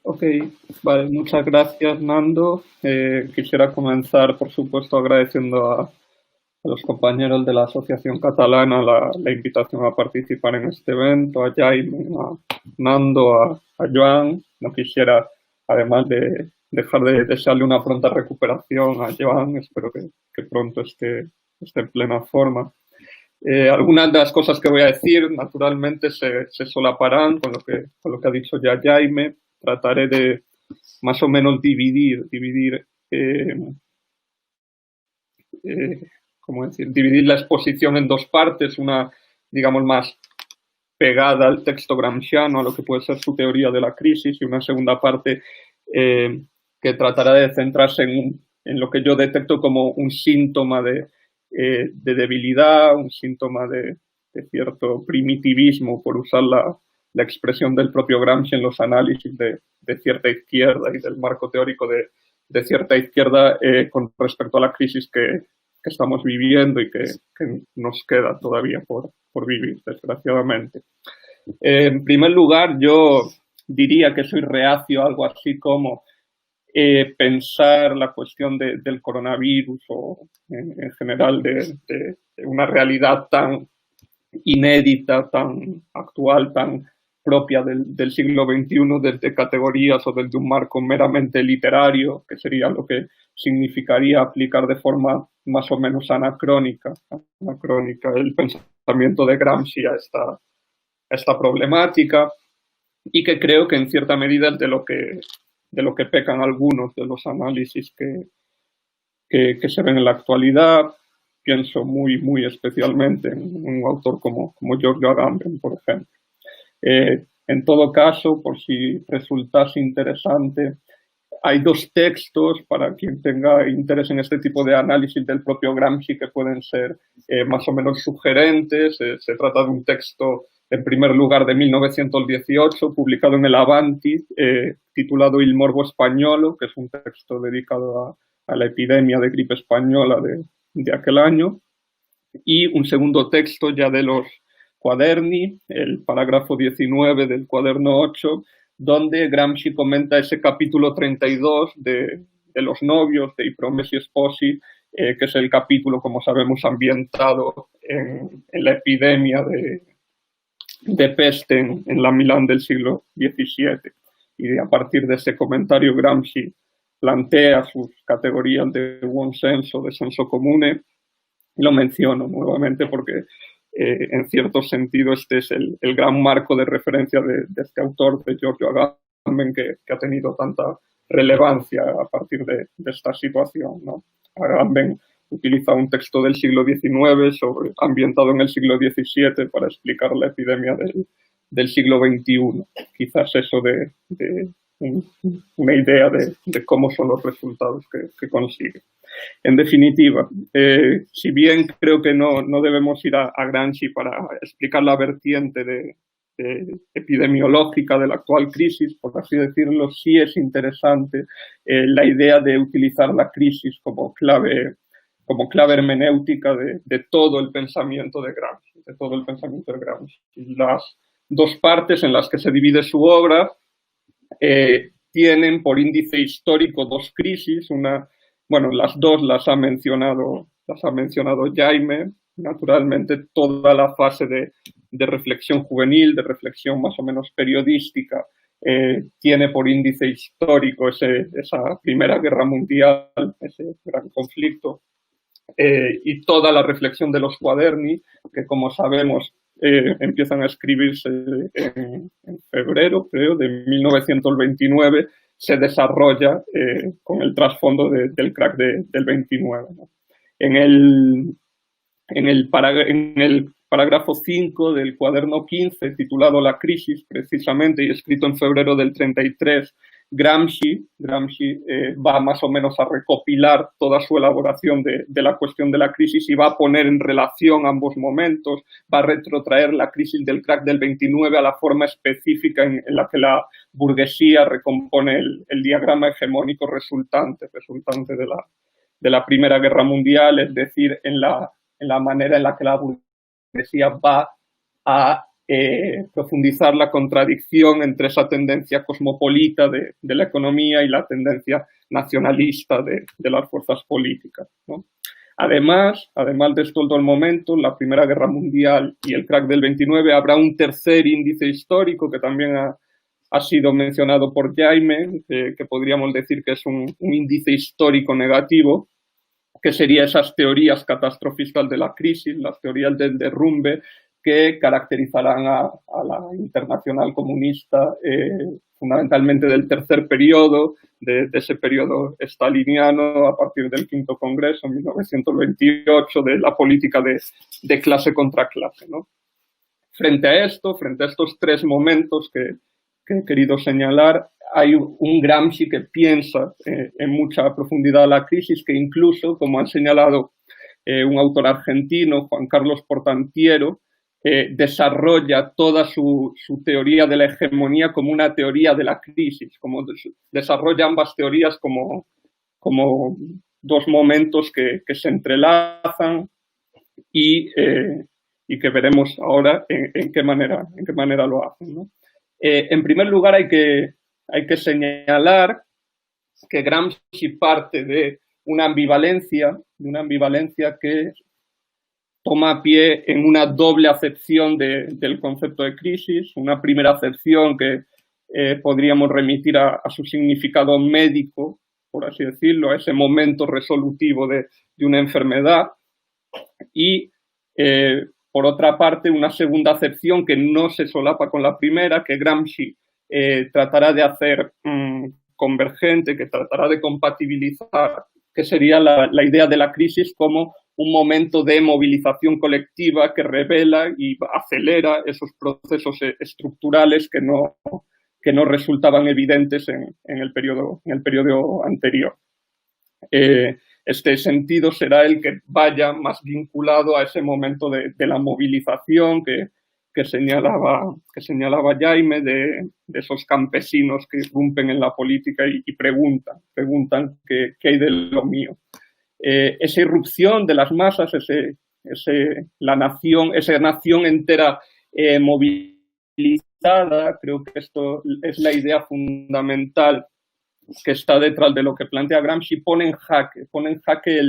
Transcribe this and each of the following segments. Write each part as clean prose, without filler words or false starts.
Ok, vale, muchas gracias, Nando. Quisiera comenzar, por supuesto, agradeciendo a los compañeros de la Asociación Catalana la invitación a participar en este evento, a Jaime, a Nando, a Joan. No quisiera, además de dejar de desearle una pronta recuperación a Joan, espero que pronto esté en plena forma. Algunas de las cosas que voy a decir, naturalmente, se solaparán con lo que ha dicho ya Jaime. Trataré de más o menos dividir eh, ¿cómo decir? Dividir la exposición en dos partes, una, digamos, más pegada al texto gramsciano, a lo que puede ser su teoría de la crisis, y una segunda parte que tratará de centrarse en lo que yo detecto como un síntoma de debilidad, un síntoma de cierto primitivismo, por usar la expresión del propio Gramsci en los análisis de cierta izquierda y del marco teórico de cierta izquierda con respecto a la crisis que estamos viviendo y que nos queda todavía por vivir, desgraciadamente. En primer lugar, yo diría que soy reacio a algo así como pensar la cuestión del coronavirus o en general de una realidad tan inédita, tan actual, tan propia del siglo XXI desde categorías o desde un marco meramente literario, que sería lo que significaría aplicar de forma más o menos anacrónica el pensamiento de Gramsci a esta problemática, y que creo que en cierta medida es de lo que pecan algunos de los análisis que se ven en la actualidad. Pienso muy especialmente en un autor como Giorgio Agamben, por ejemplo. En todo caso, por si resultase interesante, hay dos textos para quien tenga interés en este tipo de análisis del propio Gramsci que pueden ser más o menos sugerentes. Se trata de un texto, en primer lugar, de 1918, publicado en el Avanti, titulado Il Morbo Spagnolo, que es un texto dedicado a la epidemia de gripe española de aquel año. Y un segundo texto ya de los Quaderni, el parágrafo 19 del cuaderno 8, donde Gramsci comenta ese capítulo 32 de los novios de I Promessi Sposi, que es el capítulo, como sabemos, ambientado en la epidemia de peste en la Milán del siglo XVII. Y a partir de ese comentario, Gramsci plantea sus categorías de buon senso, de senso comune. Lo menciono nuevamente porque en cierto sentido este es el gran marco de referencia de este autor, de Giorgio Agamben, que ha tenido tanta relevancia a partir de esta situación, ¿no? Agamben utiliza un texto del siglo XIX ambientado en el siglo XVII para explicar la epidemia del siglo XXI. Quizás eso de una idea de cómo son los resultados que consigue. En definitiva, si bien creo que no debemos ir a Gramsci para explicar la vertiente de epidemiológica de la actual crisis, por así decirlo, sí es interesante la idea de utilizar la crisis como clave hermenéutica de todo el pensamiento de Gramsci, Las dos partes en las que se divide su obra tienen por índice histórico dos crisis. Las dos las ha mencionado Jaime. Naturalmente, toda la fase de reflexión juvenil, de reflexión más o menos periodística, tiene por índice histórico esa Primera Guerra Mundial, ese gran conflicto, y toda la reflexión de los Quaderni, que como sabemos empiezan a escribirse en febrero, creo, de 1929, se desarrolla con el trasfondo del crack del 29. ¿No? En el parágrafo 5 del cuaderno 15, titulado La crisis, precisamente, y escrito en febrero del 33, Gramsci va más o menos a recopilar toda su elaboración de la cuestión de la crisis y va a poner en relación ambos momentos, va a retrotraer la crisis del crack del 29 a la forma específica en la que la burguesía recompone el diagrama hegemónico resultante de la Primera Guerra Mundial, es decir, en la manera en la que la burguesía va a profundizar la contradicción entre esa tendencia cosmopolita de la economía y la tendencia nacionalista de las fuerzas políticas, ¿no? Además de esto, en todo el momento, la Primera Guerra Mundial y el crack del 29, habrá un tercer índice histórico que también ha sido mencionado por Jaime, que podríamos decir que es un índice histórico negativo, que sería esas teorías catastrofistas de la crisis, las teorías del derrumbe, que caracterizarán a la internacional comunista fundamentalmente del tercer periodo, de ese periodo staliniano a partir del quinto congreso en 1928, de la política de clase contra clase, ¿no? Frente a estos tres momentos que he querido señalar, hay un Gramsci que piensa en mucha profundidad la crisis, que incluso, como han señalado un autor argentino, Juan Carlos Portantiero, desarrolla toda su teoría de la hegemonía como una teoría de la crisis, como desarrolla ambas teorías como dos momentos que se entrelazan y que veremos ahora en qué manera lo hacen, ¿no? En primer lugar, hay que señalar que Gramsci parte de una ambivalencia que toma pie en una doble acepción del concepto de crisis. Una primera acepción que podríamos remitir a su significado médico, por así decirlo, a ese momento resolutivo de una enfermedad. Y, por otra parte, una segunda acepción que no se solapa con la primera, que Gramsci tratará de hacer convergente, que tratará de compatibilizar, que sería la idea de la crisis como un momento de movilización colectiva que revela y acelera esos procesos estructurales que no resultaban evidentes en el periodo anterior. Este sentido será el que vaya más vinculado a ese momento de la movilización que señalaba Jaime, de esos campesinos que irrumpen en la política y preguntan qué hay de lo mío. Esa irrupción de las masas, esa nación entera movilizada, creo que esto es la idea fundamental que está detrás de lo que plantea Gramsci, pone en jaque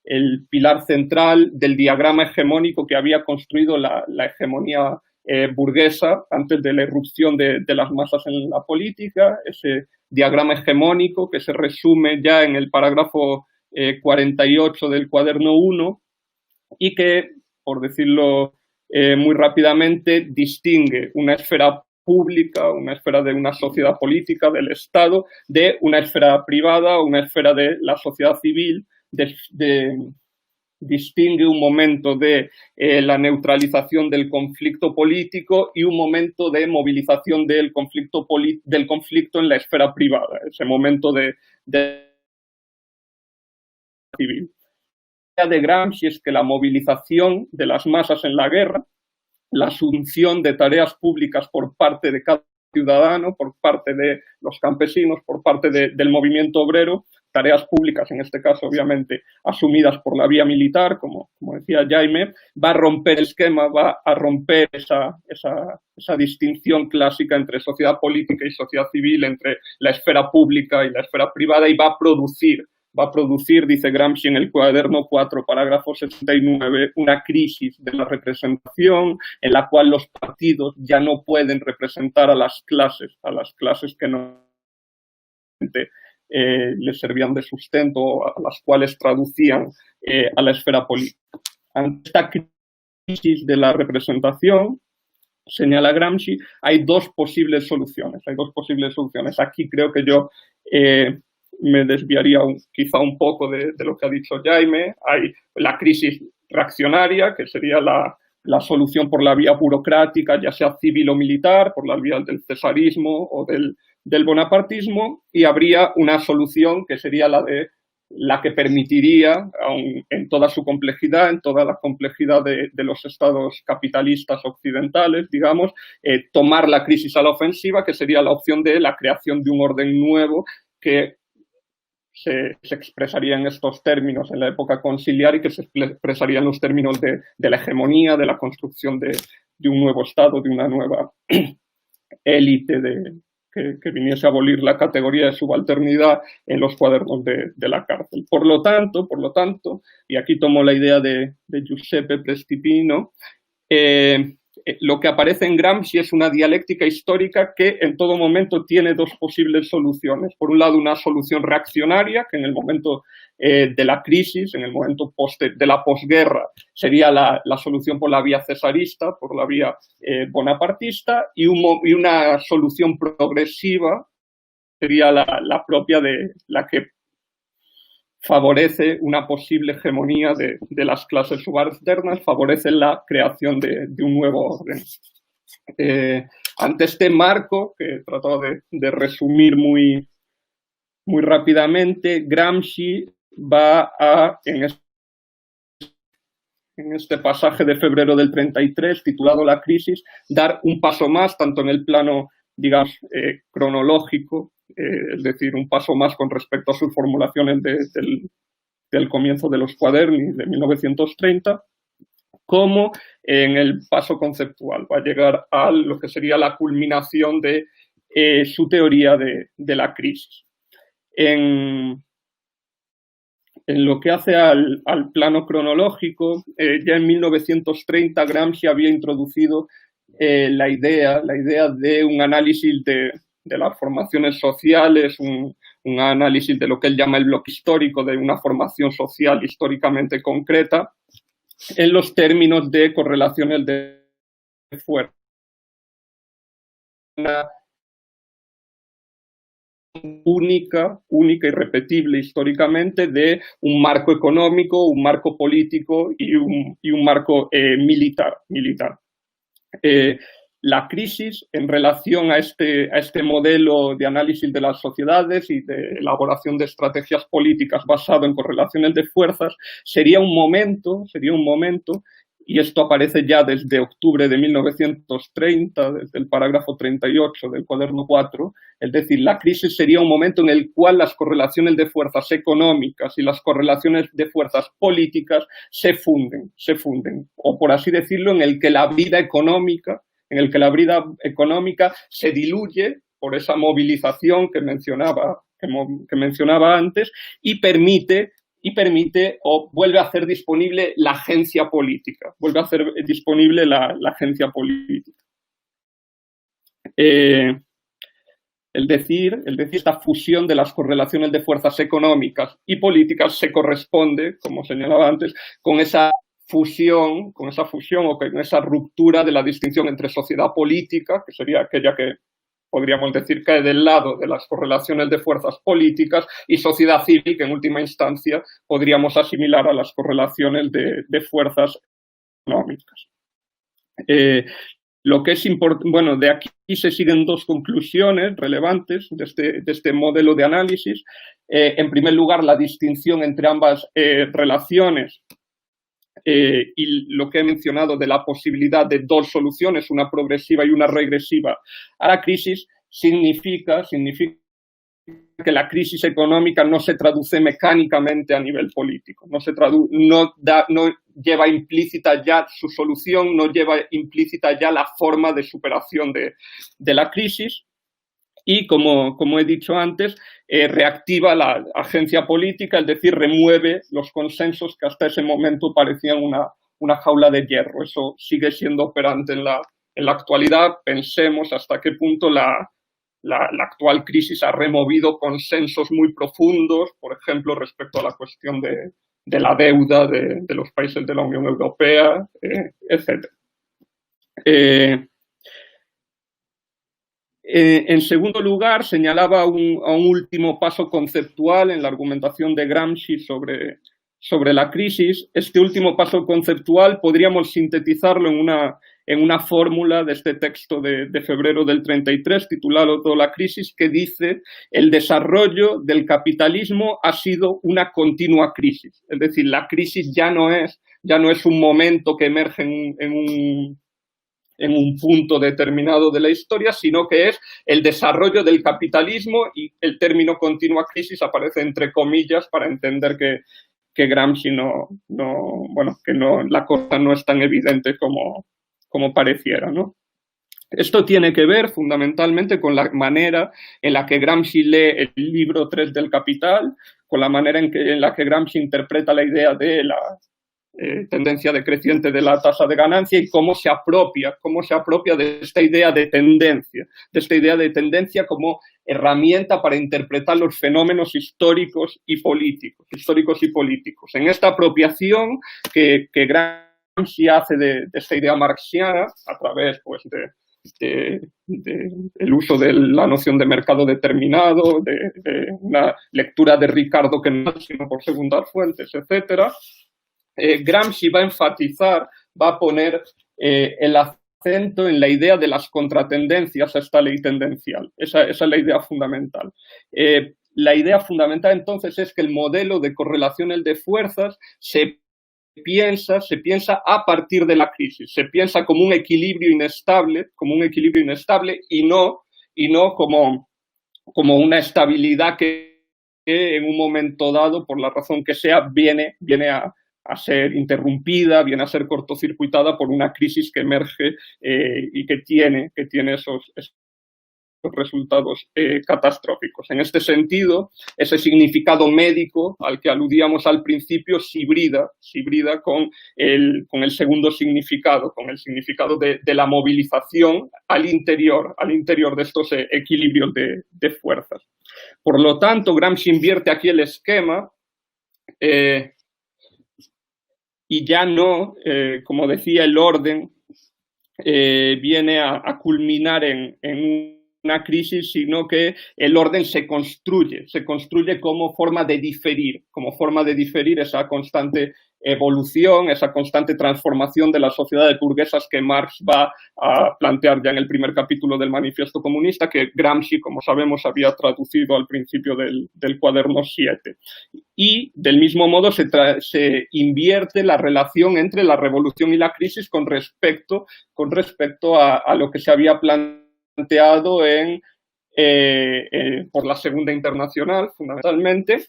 el pilar central del diagrama hegemónico que había construido la hegemonía burguesa antes de la irrupción de las masas en la política, ese diagrama hegemónico que se resume ya en el parágrafo 48 del cuaderno 1 y que, por decirlo muy rápidamente, distingue una esfera pública, una esfera de una sociedad política, del Estado, de una esfera privada, una esfera de la sociedad civil, distingue un momento de la neutralización del conflicto político y un momento de movilización del conflicto en la esfera privada, ese momento de civil. La idea de Gramsci es que la movilización de las masas en la guerra, la asunción de tareas públicas por parte de cada ciudadano, por parte de los campesinos, por parte del movimiento obrero, tareas públicas, en este caso, obviamente, asumidas por la vía militar, como decía Jaime, va a romper el esquema, va a romper esa distinción clásica entre sociedad política y sociedad civil, entre la esfera pública y la esfera privada, y va a producir, dice Gramsci en el cuaderno 4, parágrafo 69, una crisis de la representación en la cual los partidos ya no pueden representar a las clases que no les servían de sustento, a las cuales traducían a la esfera política. Ante esta crisis de la representación, señala Gramsci, hay dos posibles soluciones. Aquí creo que yo me desviaría quizá un poco de lo que ha dicho Jaime. Hay la crisis reaccionaria, que sería la solución por la vía burocrática, ya sea civil o militar, por las vías del cesarismo o del bonapartismo, y habría una solución que sería la que permitiría, aun en toda su complejidad, en toda la complejidad de los estados capitalistas occidentales, digamos, tomar la crisis a la ofensiva, que sería la opción de la creación de un orden nuevo que se expresaría en estos términos en la época conciliar y que se expresaría en los términos de la hegemonía, de la construcción de un nuevo Estado, de una nueva élite que viniese a abolir la categoría de subalternidad en los cuadernos de la cárcel. Por lo tanto, y aquí tomo la idea de Giuseppe Prestipino, lo que aparece en Gramsci es una dialéctica histórica que en todo momento tiene dos posibles soluciones. Por un lado, una solución reaccionaria, que en el momento de la crisis, en el momento de la posguerra, sería la solución por la vía cesarista, por la vía bonapartista, y una solución progresiva sería la propia de la que favorece una posible hegemonía de las clases subalternas, favorece la creación de un nuevo orden. Ante este marco, que he tratado de resumir muy rápidamente, Gramsci va a, en este pasaje de febrero del 33, titulado La crisis, dar un paso más, tanto en el plano, digamos, cronológico, es decir, un paso más con respecto a sus formulaciones del comienzo de los cuaderni de 1930, como en el paso conceptual. Va a llegar a lo que sería la culminación de su teoría de la crisis. En lo que hace al plano cronológico, ya en 1930 Gramsci había introducido la idea de un análisis de las formaciones sociales, un análisis de lo que él llama el bloque histórico, de una formación social históricamente concreta, en los términos de correlaciones de fuerza. Una única y repetible históricamente de un marco económico, un marco político y un marco militar. La crisis, en relación a este modelo de análisis de las sociedades y de elaboración de estrategias políticas basado en correlaciones de fuerzas, sería un momento, y esto aparece ya desde octubre de 1930, desde el parágrafo 38 del cuaderno 4, es decir, la crisis sería un momento en el cual las correlaciones de fuerzas económicas y las correlaciones de fuerzas políticas se funden, o por así decirlo, en el que la vida económica se diluye por esa movilización que mencionaba antes y permite o vuelve a hacer disponible la agencia política, Es decir, esta fusión de las correlaciones de fuerzas económicas y políticas se corresponde, como señalaba antes, con esa fusión o con esa ruptura de la distinción entre sociedad política, que sería aquella que podríamos decir cae del lado de las correlaciones de fuerzas políticas, y sociedad civil, que en última instancia podríamos asimilar a las correlaciones de fuerzas económicas. Lo que es importante, bueno, de aquí se siguen dos conclusiones relevantes de este modelo de análisis. En primer lugar, la distinción entre ambas relaciones y lo que he mencionado de la posibilidad de dos soluciones, una progresiva y una regresiva a la crisis, significa que la crisis económica no se traduce mecánicamente a nivel político, no lleva implícita ya su solución, no lleva implícita ya la forma de superación de la crisis. Y, como he dicho antes, reactiva la agencia política, es decir, remueve los consensos que hasta ese momento parecían una jaula de hierro. Eso sigue siendo operante en la actualidad. Pensemos hasta qué punto la actual crisis ha removido consensos muy profundos, por ejemplo, respecto a la cuestión de la deuda de los países de la Unión Europea, etc. En segundo lugar, señalaba un último paso conceptual en la argumentación de Gramsci sobre la crisis. Este último paso conceptual podríamos sintetizarlo en una fórmula de este texto de febrero del 33, titulado Toda la crisis, que dice: el desarrollo del capitalismo ha sido una continua crisis. Es decir, la crisis ya no es un momento que emerge en un punto determinado de la historia, sino que es el desarrollo del capitalismo, y el término continua crisis aparece entre comillas para entender que Gramsci la cosa no es tan evidente como como pareciera, ¿no? Esto tiene que ver fundamentalmente con la manera en la que Gramsci lee el libro 3 del Capital, con la manera en la que Gramsci interpreta la idea de la tendencia decreciente de la tasa de ganancia y cómo se apropia de esta idea de tendencia como herramienta para interpretar los fenómenos históricos y políticos. En esta apropiación que Gramsci hace de esta idea marxiana a través, pues, el uso de la noción de mercado determinado, de una lectura de Ricardo que no es sino por segundas fuentes, etcétera. Gramsci va a enfatizar, va a poner el acento en la idea de las contratendencias a esta ley tendencial. Esa es la idea fundamental. La idea fundamental entonces es que el modelo de correlaciones de fuerzas se piensa a partir de la crisis, se piensa como un equilibrio inestable y no como una estabilidad que en un momento dado, por la razón que sea, viene a ser interrumpida, viene a ser cortocircuitada por una crisis que emerge y que tiene esos resultados catastróficos. En este sentido, ese significado médico al que aludíamos al principio se hibrida con el segundo significado, con el significado de la movilización al interior de estos equilibrios de fuerzas. Por lo tanto, Gramsci invierte aquí el esquema y ya no, como decía, el orden viene a culminar en una crisis, sino que el orden se construye como forma de diferir esa constante evolución, esa constante transformación de las sociedades burguesas que Marx va a plantear ya en el primer capítulo del Manifiesto Comunista, que Gramsci, como sabemos, había traducido al principio del cuaderno 7. Y, del mismo modo, se invierte la relación entre la revolución y la crisis con respecto a lo que se había planteado por la Segunda Internacional, fundamentalmente.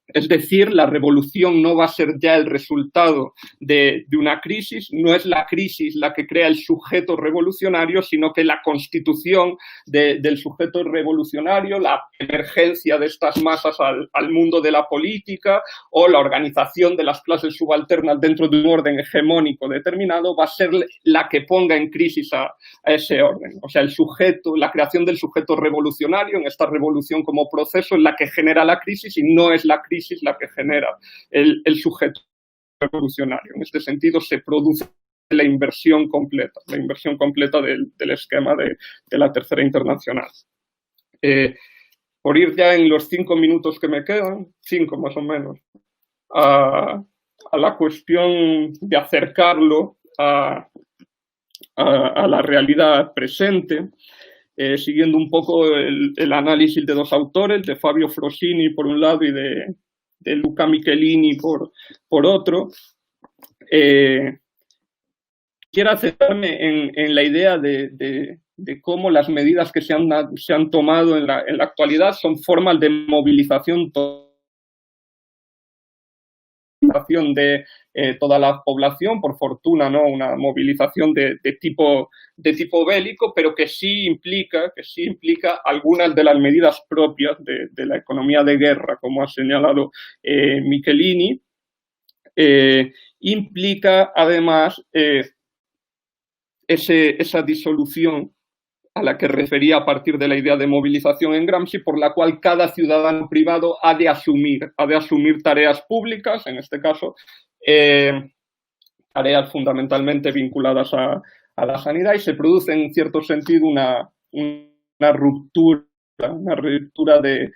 Es decir, la revolución no va a ser ya el resultado de una crisis, no es la crisis la que crea el sujeto revolucionario, sino que la constitución del sujeto revolucionario, la emergencia de estas masas al mundo de la política o la organización de las clases subalternas dentro de un orden hegemónico determinado va a ser la que ponga en crisis a ese orden. O sea, la creación del sujeto revolucionario en esta revolución como proceso es la que genera la crisis y no es la crisis la que genera el sujeto revolucionario. En este sentido, se produce la inversión completa del esquema de la Tercera Internacional. Por ir ya en los 5 minutos que me quedan, 5 más o menos, a la cuestión de acercarlo a la realidad presente, siguiendo un poco el análisis de dos autores, de Fabio Frosini por un lado y de Luca Michelini por otro. Quiero centrarme en la idea de cómo las medidas que se han tomado en la actualidad son formas de movilización de toda la población, por fortuna, ¿no? Una movilización de tipo bélico, pero que sí implica algunas de las medidas propias de la economía de guerra, como ha señalado Michelini. Implica además esa disolución a la que refería a partir de la idea de movilización en Gramsci, por la cual cada ciudadano privado ha de asumir tareas públicas, en este caso tareas fundamentalmente vinculadas a la sanidad, y se produce en cierto sentido una ruptura de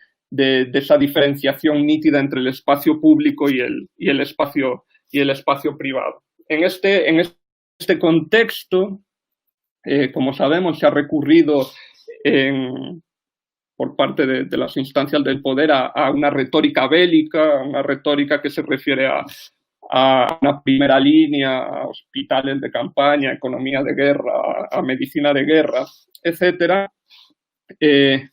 esa diferenciación nítida entre el espacio público y el espacio privado. En este contexto, como sabemos, se ha recurrido por parte de las instancias del poder a una retórica bélica, una retórica que se refiere a una primera línea, a hospitales de campaña, economía de guerra, a medicina de guerra, etcétera, que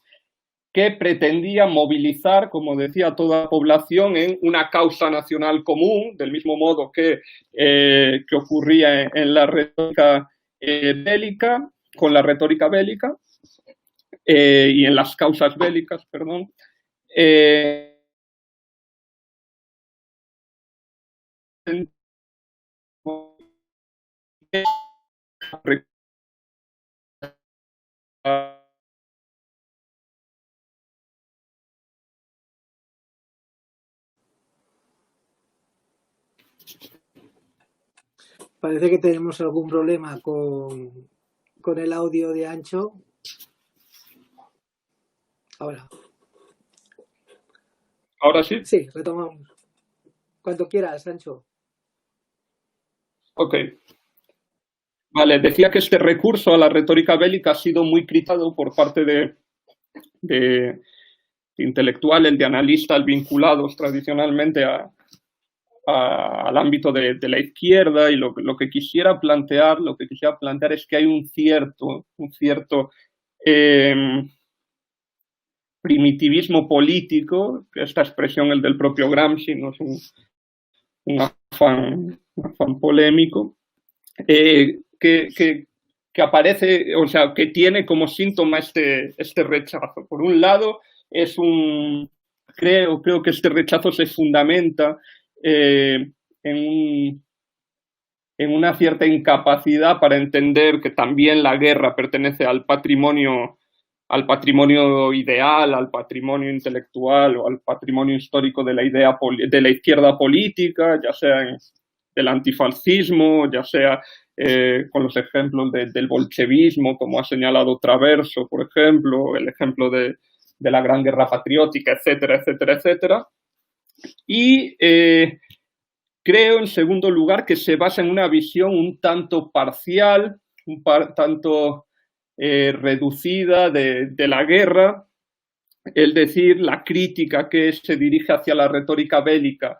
pretendía movilizar, como decía, a toda la población en una causa nacional común, del mismo modo que ocurría en la retórica bélica, con la retórica bélica y en las causas bélicas, perdón. Parece que tenemos algún problema con el audio de Ancho. Ahora. ¿Ahora sí? Sí, retomamos. Cuando quieras, Ancho. Ok. Vale, decía que este recurso a la retórica bélica ha sido muy criticado por parte de intelectuales, de analistas vinculados tradicionalmente al ámbito de la izquierda, y lo que quisiera plantear es que hay un cierto primitivismo político, que esta expresión, el del propio Gramsci, no es un afán polémico, que aparece, o sea, que tiene como síntoma este rechazo. Por un lado, creo que este rechazo se fundamenta en una cierta incapacidad para entender que también la guerra pertenece al patrimonio ideal, al patrimonio intelectual o al patrimonio histórico de la izquierda política, ya sea del antifascismo, ya sea con los ejemplos del bolchevismo, como ha señalado Traverso, por ejemplo, el ejemplo de la Gran Guerra Patriótica, etcétera, etcétera, etcétera. Y creo, en segundo lugar, que se basa en una visión un tanto parcial, tanto reducida de la guerra, es decir, la crítica que se dirige hacia la retórica bélica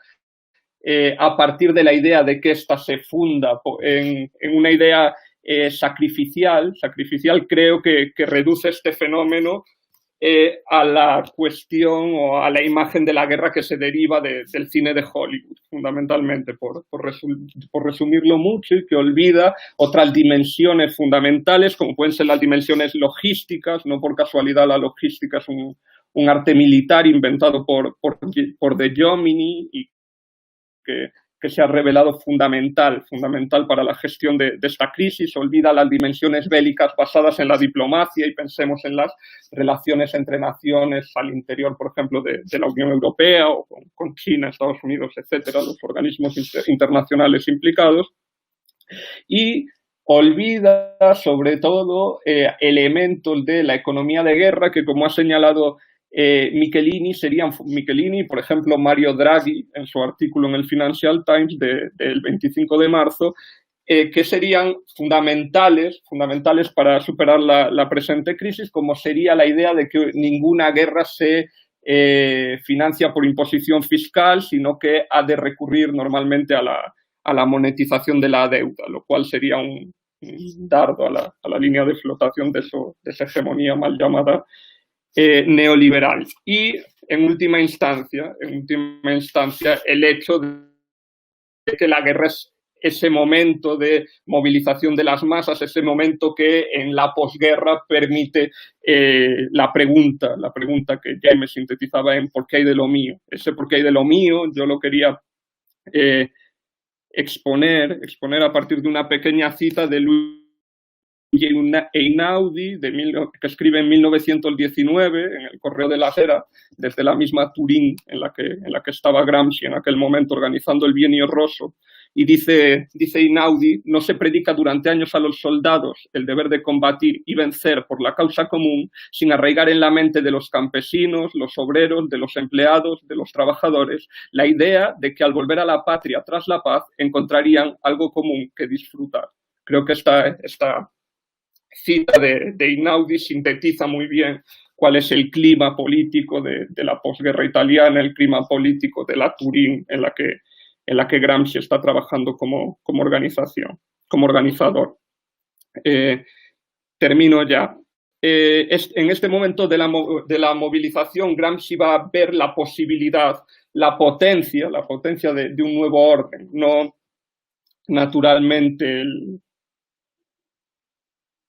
a partir de la idea de que ésta se funda en una idea sacrificial, creo que reduce este fenómeno a la cuestión o a la imagen de la guerra que se deriva del cine de Hollywood, fundamentalmente, por resumirlo mucho, y que olvida otras dimensiones fundamentales, como pueden ser las dimensiones logísticas. No por casualidad la logística es un arte militar inventado por de Jomini, y que se ha revelado fundamental para la gestión de esta crisis. Olvida las dimensiones bélicas basadas en la diplomacia, y pensemos en las relaciones entre naciones al interior, por ejemplo, de la Unión Europea, o con China, Estados Unidos, etcétera, los organismos internacionales implicados. Y olvida, sobre todo, elementos de la economía de guerra que, como ha señalado Michelini, por ejemplo, Mario Draghi, en su artículo en el Financial Times del 25 de marzo, que serían fundamentales para superar la presente crisis, como sería la idea de que ninguna guerra se financia por imposición fiscal, sino que ha de recurrir normalmente a la monetización de la deuda, lo cual sería un dardo a la línea de flotación de esa hegemonía mal llamada neoliberal. Y en última instancia, el hecho de que la guerra es ese momento de movilización de las masas, ese momento que en la posguerra permite la pregunta que Jaime sintetizaba en ¿por qué hay de lo mío? Ese ¿por qué hay de lo mío? Yo lo quería exponer a partir de una pequeña cita de Luigi Einaudi, que escribe en 1919 en el Correo de la Sera, desde la misma Turín en la que estaba Gramsci en aquel momento organizando el Bienio Rosso. Y dice Einaudi: no se predica durante años a los soldados el deber de combatir y vencer por la causa común, sin arraigar en la mente de los campesinos, los obreros, de los empleados, de los trabajadores, la idea de que al volver a la patria tras la paz encontrarían algo común que disfrutar. Creo que esta cita de Einaudi sintetiza muy bien cuál es el clima político de la posguerra italiana, el clima político de la Turín en la que Gramsci está trabajando como organizador. Termino ya. En este momento de la movilización, Gramsci va a ver la posibilidad, la potencia de un nuevo orden. No, naturalmente,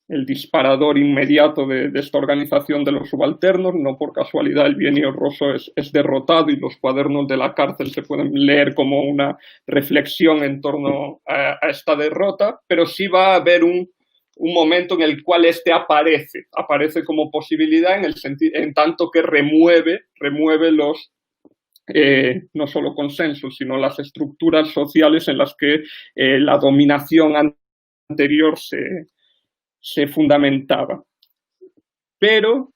el disparador inmediato de esta organización de los subalternos. No por casualidad el bienio roso es derrotado y los cuadernos de la cárcel se pueden leer como una reflexión en torno a esta derrota, pero sí va a haber un momento en el cual este aparece como posibilidad en tanto que remueve los no solo consensos, sino las estructuras sociales en las que la dominación anterior se fundamentaba. Pero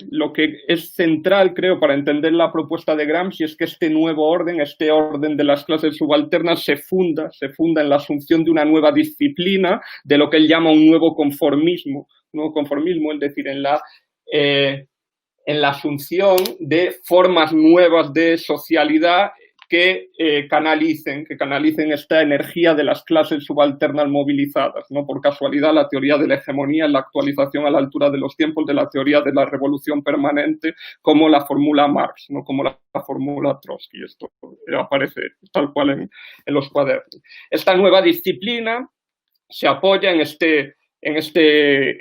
lo que es central, creo, para entender la propuesta de Gramsci es que este nuevo orden, este orden de las clases subalternas se funda en la asunción de una nueva disciplina, de lo que él llama un nuevo conformismo, es decir, en la asunción de formas nuevas de socialidad que canalicen esta energía de las clases subalternas movilizadas. No por casualidad la teoría de la hegemonía es la actualización a la altura de los tiempos de la teoría de la revolución permanente, como la formula Marx, no como la fórmula Trotsky. Esto aparece tal cual en los cuadernos. Esta nueva disciplina se apoya en este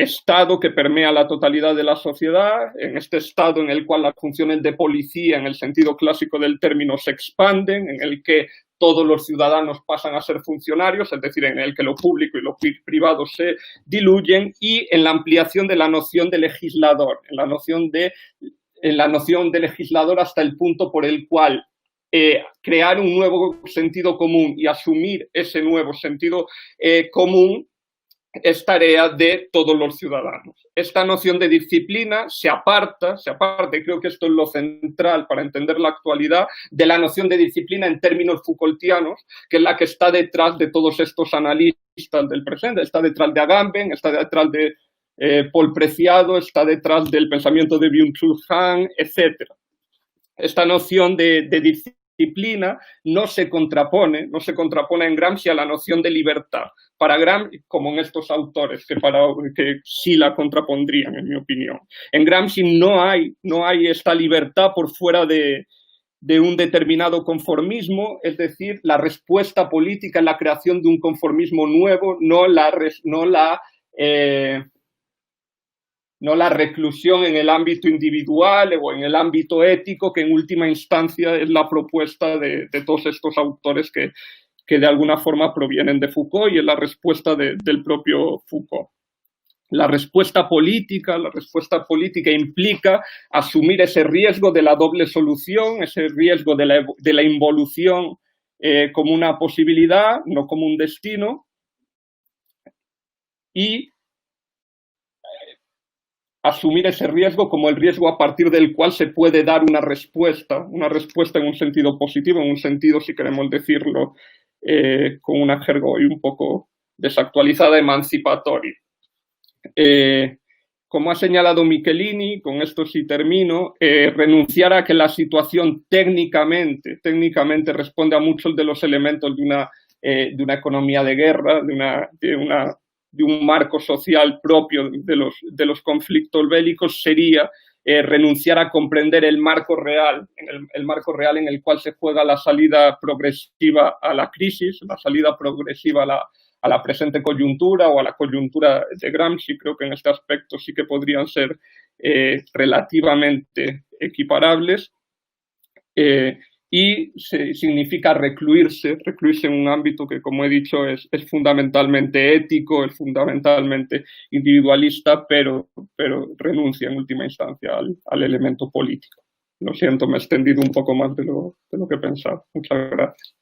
estado que permea la totalidad de la sociedad, en este estado en el cual las funciones de policía, en el sentido clásico del término, se expanden, en el que todos los ciudadanos pasan a ser funcionarios, es decir, en el que lo público y lo privado se diluyen, y en la ampliación de la noción de legislador, en la noción de legislador hasta el punto por el cual crear un nuevo sentido común y asumir ese nuevo sentido común es tarea de todos los ciudadanos. Esta noción de disciplina se aparta, y creo que esto es lo central para entender la actualidad, de la noción de disciplina en términos Foucaultianos, que es la que está detrás de todos estos analistas del presente. Está detrás de Agamben, está detrás de Paul Preciado, está detrás del pensamiento de Byung-Chul Han, etc. Esta noción de disciplina no se contrapone en Gramsci a la noción de libertad. Para Gramsci, como en estos autores que sí la contrapondrían, en mi opinión. En Gramsci no hay esta libertad por fuera de un determinado conformismo, es decir, la respuesta política es la creación de un conformismo nuevo, no la reclusión en el ámbito individual o en el ámbito ético, que en última instancia es la propuesta de todos estos autores que de alguna forma provienen de Foucault, y es la respuesta del propio Foucault. La respuesta política implica asumir ese riesgo de la doble solución, ese riesgo de la involución como una posibilidad, no como un destino, y asumir ese riesgo como el riesgo a partir del cual se puede dar una respuesta en un sentido positivo, en un sentido, si queremos decirlo, con una jerga hoy un poco desactualizada, emancipatoria. Como ha señalado Michelini, con esto sí termino, renunciar a que la situación técnicamente responde a muchos de los elementos de una economía de guerra, de un marco social propio de los conflictos bélicos, sería renunciar a comprender el marco real en el cual se juega la salida progresiva a la crisis, la salida progresiva a la presente coyuntura o a la coyuntura de Gramsci. Creo que en este aspecto sí que podrían ser relativamente equiparables. Y significa recluirse en un ámbito que, como he dicho, es fundamentalmente ético, es fundamentalmente individualista, pero renuncia en última instancia al elemento político. Lo siento, me he extendido un poco más de lo que pensaba. Muchas gracias.